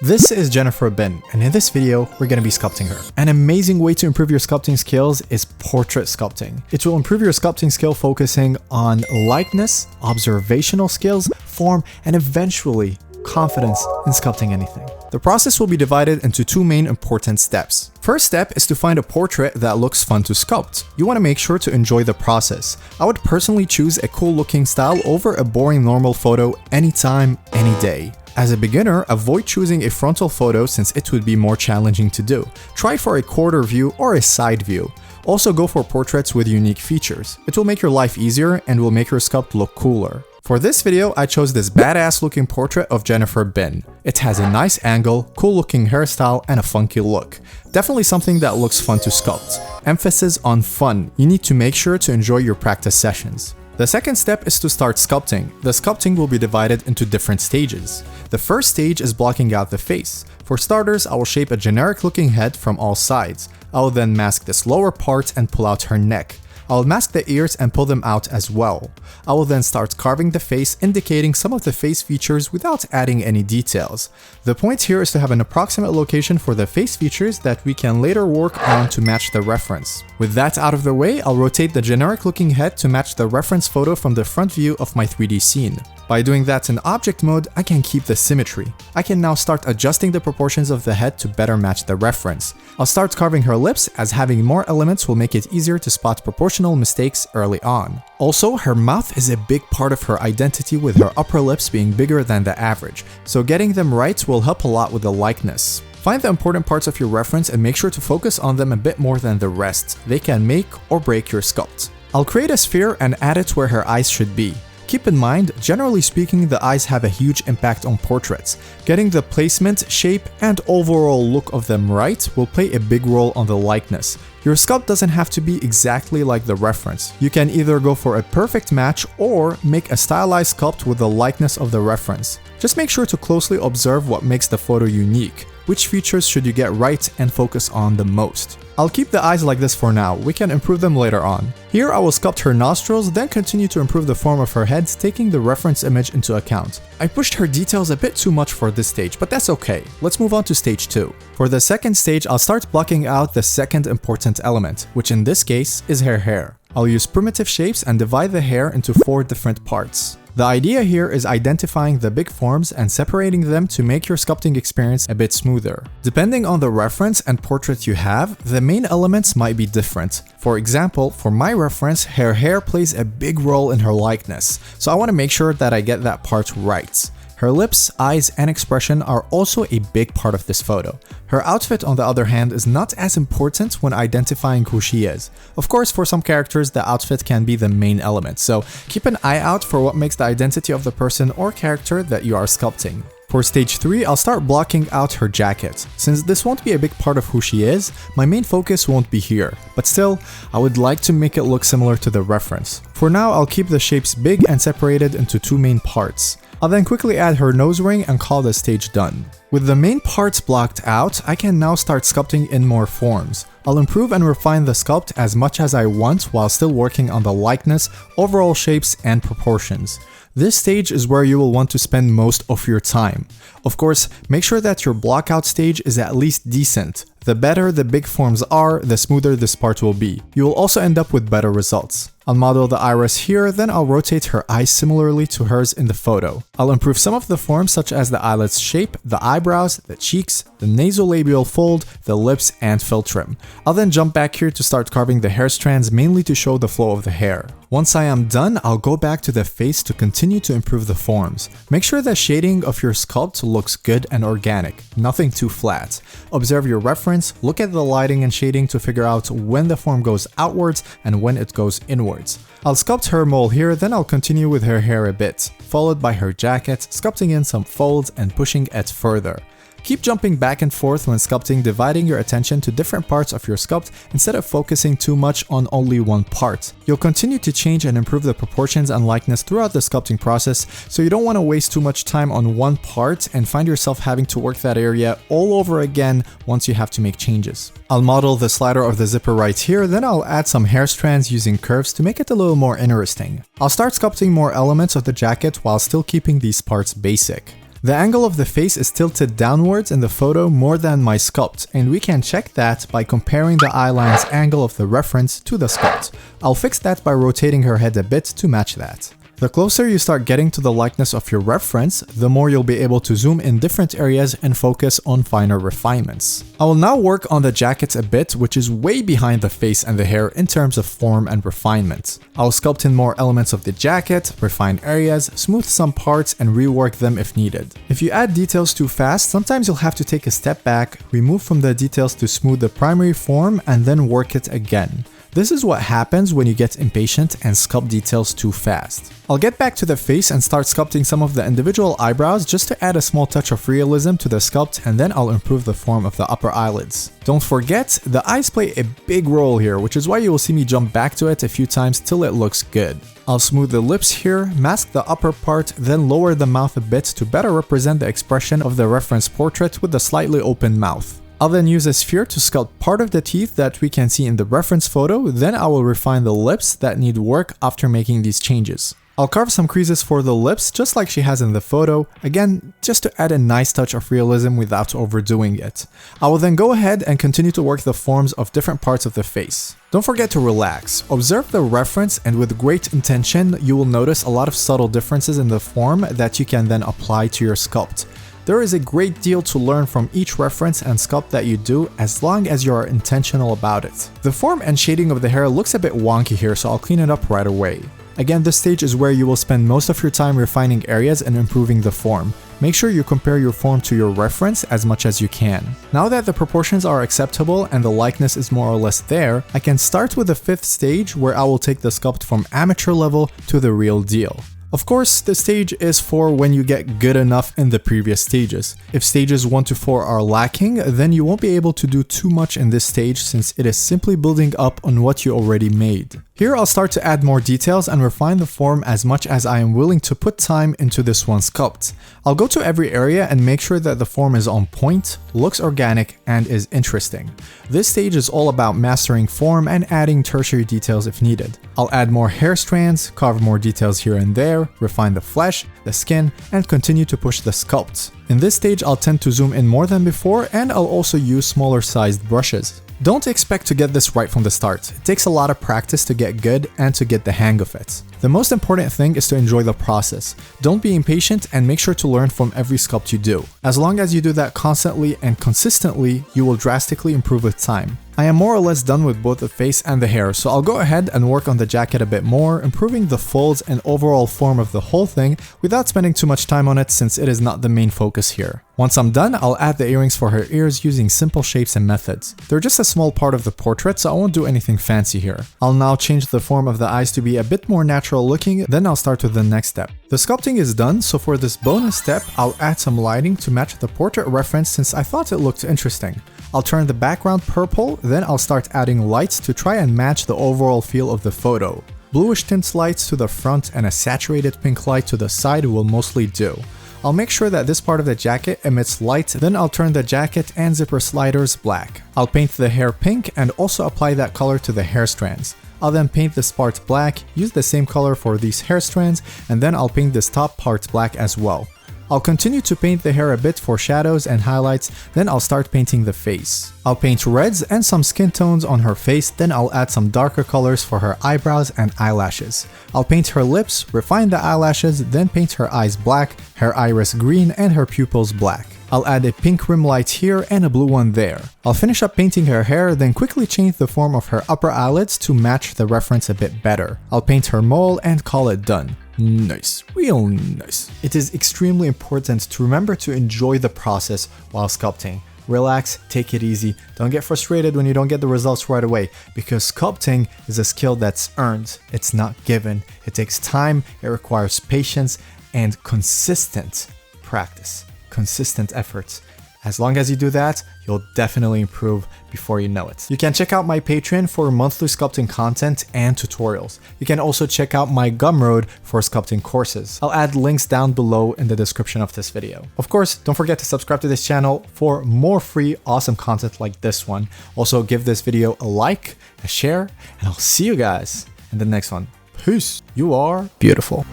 This is Jennifer Bin, and in this video, we're going to be sculpting her. An amazing way to improve your sculpting skills is portrait sculpting. It will improve your sculpting skill focusing on likeness, observational skills, form, and eventually confidence in sculpting anything. The process will be divided into two main important steps. First step is to find a portrait that looks fun to sculpt. You want to make sure to enjoy the process. I would personally choose a cool looking style over a boring normal photo anytime, any day. As a beginner, avoid choosing a frontal photo since it would be more challenging to do. Try for a quarter view or a side view. Also go for portraits with unique features. It will make your life easier and will make your sculpt look cooler. For this video, I chose this badass looking portrait of Jennifer Bin. It has a nice angle, cool looking hairstyle, and a funky look. Definitely something that looks fun to sculpt. Emphasis on fun. You need to make sure to enjoy your practice sessions. The second step is to start sculpting. The sculpting will be divided into different stages. The first stage is blocking out the face. For starters, I will shape a generic looking head from all sides. I will then mask this lower part and pull out her neck. I will mask the ears and pull them out as well. I will then start carving the face, indicating some of the face features without adding any details. The point here is to have an approximate location for the face features that we can later work on to match the reference. With that out of the way, I'll rotate the generic looking head to match the reference photo from the front view of my 3D scene. By doing that in object mode, I can keep the symmetry. I can now start adjusting the proportions of the head to better match the reference. I'll start carving her lips, as having more elements will make it easier to spot proportional mistakes early on. Also, her mouth is a big part of her identity, with her upper lips being bigger than the average, so getting them right will help a lot with the likeness. Find the important parts of your reference and make sure to focus on them a bit more than the rest. They can make or break your sculpt. I'll create a sphere and add it where her eyes should be. Keep in mind, generally speaking, the eyes have a huge impact on portraits. Getting the placement, shape, and overall look of them right will play a big role on the likeness. Your sculpt doesn't have to be exactly like the reference. You can either go for a perfect match or make a stylized sculpt with the likeness of the reference. Just make sure to closely observe what makes the photo unique. Which features should you get right and focus on the most? I'll keep the eyes like this for now. We can improve them later on. Here I will sculpt her nostrils, then continue to improve the form of her head, taking the reference image into account. I pushed her details a bit too much for this stage, but that's okay. Let's move on to stage 2. For the second stage, I'll start blocking out the second important element, which in this case is her hair. I'll use primitive shapes and divide the hair into 4 different parts. The idea here is identifying the big forms and separating them to make your sculpting experience a bit smoother. Depending on the reference and portrait you have, the main elements might be different. For example, for my reference, her hair plays a big role in her likeness, so I want to make sure that I get that part right. Her lips, eyes, and expression are also a big part of this photo. Her outfit, on the other hand, is not as important when identifying who she is. Of course, for some characters, the outfit can be the main element, so keep an eye out for what makes the identity of the person or character that you are sculpting. For stage 3, I'll start blocking out her jacket. Since this won't be a big part of who she is, my main focus won't be here. But still, I would like to make it look similar to the reference. For now, I'll keep the shapes big and separated into 2 main parts. I'll then quickly add her nose ring and call the stage done. With the main parts blocked out, I can now start sculpting in more forms. I'll improve and refine the sculpt as much as I want while still working on the likeness, overall shapes, and proportions. This stage is where you will want to spend most of your time. Of course, make sure that your blockout stage is at least decent. The better the big forms are, the smoother this part will be. You will also end up with better results. I'll model the iris here, then I'll rotate her eyes similarly to hers in the photo. I'll improve some of the forms such as the eyelid's shape, the eyebrows, the cheeks, the nasolabial fold, the lips, and fill trim. I'll then jump back here to start carving the hair strands, mainly to show the flow of the hair. Once I am done, I'll go back to the face to continue to improve the forms. Make sure the shading of your sculpt looks good and organic, nothing too flat. Observe your reference, look at the lighting and shading to figure out when the form goes outwards and when it goes inwards. I'll sculpt her mole here, then I'll continue with her hair a bit, followed by her jacket, sculpting in some folds and pushing it further. Keep jumping back and forth when sculpting, dividing your attention to different parts of your sculpt instead of focusing too much on only one part. You'll continue to change and improve the proportions and likeness throughout the sculpting process, so you don't want to waste too much time on one part and find yourself having to work that area all over again once you have to make changes. I'll model the slider of the zipper right here, then I'll add some hair strands using curves to make it a little more interesting. I'll start sculpting more elements of the jacket while still keeping these parts basic. The angle of the face is tilted downwards in the photo more than my sculpt, and we can check that by comparing the eyeline's angle of the reference to the sculpt. I'll fix that by rotating her head a bit to match that. The closer you start getting to the likeness of your reference, the more you'll be able to zoom in different areas and focus on finer refinements. I will now work on the jacket a bit, which is way behind the face and the hair in terms of form and refinement. I'll sculpt in more elements of the jacket, refine areas, smooth some parts, and rework them if needed. If you add details too fast, sometimes you'll have to take a step back, remove from the details to smooth the primary form, and then work it again. This is what happens when you get impatient and sculpt details too fast. I'll get back to the face and start sculpting some of the individual eyebrows just to add a small touch of realism to the sculpt, and then I'll improve the form of the upper eyelids. Don't forget, the eyes play a big role here, which is why you will see me jump back to it a few times till it looks good. I'll smooth the lips here, mask the upper part, then lower the mouth a bit to better represent the expression of the reference portrait with the slightly open mouth. I'll then use a sphere to sculpt part of the teeth that we can see in the reference photo, then I will refine the lips that need work after making these changes. I'll carve some creases for the lips just like she has in the photo, again just to add a nice touch of realism without overdoing it. I will then go ahead and continue to work the forms of different parts of the face. Don't forget to relax. Observe the reference, and with great intention you will notice a lot of subtle differences in the form that you can then apply to your sculpt. There is a great deal to learn from each reference and sculpt that you do as long as you are intentional about it. The form and shading of the hair looks a bit wonky here, so I'll clean it up right away. Again, this stage is where you will spend most of your time refining areas and improving the form. Make sure you compare your form to your reference as much as you can. Now that the proportions are acceptable and the likeness is more or less there, I can start with the fifth stage where I will take the sculpt from amateur level to the real deal. Of course, this stage is for when you get good enough in the previous stages. If stages 1 to 4 are lacking, then you won't be able to do too much in this stage since it is simply building up on what you already made. Here I'll start to add more details and refine the form as much as I am willing to put time into this one sculpt. I'll go to every area and make sure that the form is on point, looks organic, and is interesting. This stage is all about mastering form and adding tertiary details if needed. I'll add more hair strands, carve more details here and there, refine the flesh, the skin, and continue to push the sculpt. In this stage I'll tend to zoom in more than before, and I'll also use smaller sized brushes. Don't expect to get this right from the start. It takes a lot of practice to get good and to get the hang of it. The most important thing is to enjoy the process. Don't be impatient and make sure to learn from every sculpt you do. As long as you do that constantly and consistently, you will drastically improve with time. I am more or less done with both the face and the hair, so I'll go ahead and work on the jacket a bit more, improving the folds and overall form of the whole thing without spending too much time on it since it is not the main focus here. Once I'm done, I'll add the earrings for her ears using simple shapes and methods. They're just a small part of the portrait, so I won't do anything fancy here. I'll now change the form of the eyes to be a bit more natural looking, then I'll start with the next step. The sculpting is done, so for this bonus step, I'll add some lighting to match the portrait reference since I thought it looked interesting. I'll turn the background purple, then I'll start adding lights to try and match the overall feel of the photo. Bluish tint lights to the front and a saturated pink light to the side will mostly do. I'll make sure that this part of the jacket emits light, then I'll turn the jacket and zipper sliders black. I'll paint the hair pink and also apply that color to the hair strands. I'll then paint this part black, use the same color for these hair strands, and then I'll paint this top part black as well. I'll continue to paint the hair a bit for shadows and highlights, then I'll start painting the face. I'll paint reds and some skin tones on her face, then I'll add some darker colors for her eyebrows and eyelashes. I'll paint her lips, refine the eyelashes, then paint her eyes black, her iris green, and her pupils black. I'll add a pink rim light here and a blue one there. I'll finish up painting her hair, then quickly change the form of her upper eyelids to match the reference a bit better. I'll paint her mole and call it done. Nice, real nice. It is extremely important to remember to enjoy the process while sculpting. Relax, take it easy, don't get frustrated when you don't get the results right away, because sculpting is a skill that's earned, it's not given. It takes time, it requires patience, and consistent practice, consistent efforts. As long as you do that, you'll definitely improve before you know it. You can check out my Patron for monthly sculpting content and tutorials. You can also check out my Gumroad for sculpting courses. I'll add links down below in the description of this video. Of course, don't forget to subscribe to this channel for more free, awesome content like this one. Also, give this video a like, a share, and I'll see you guys in the next one. Peace. You are beautiful.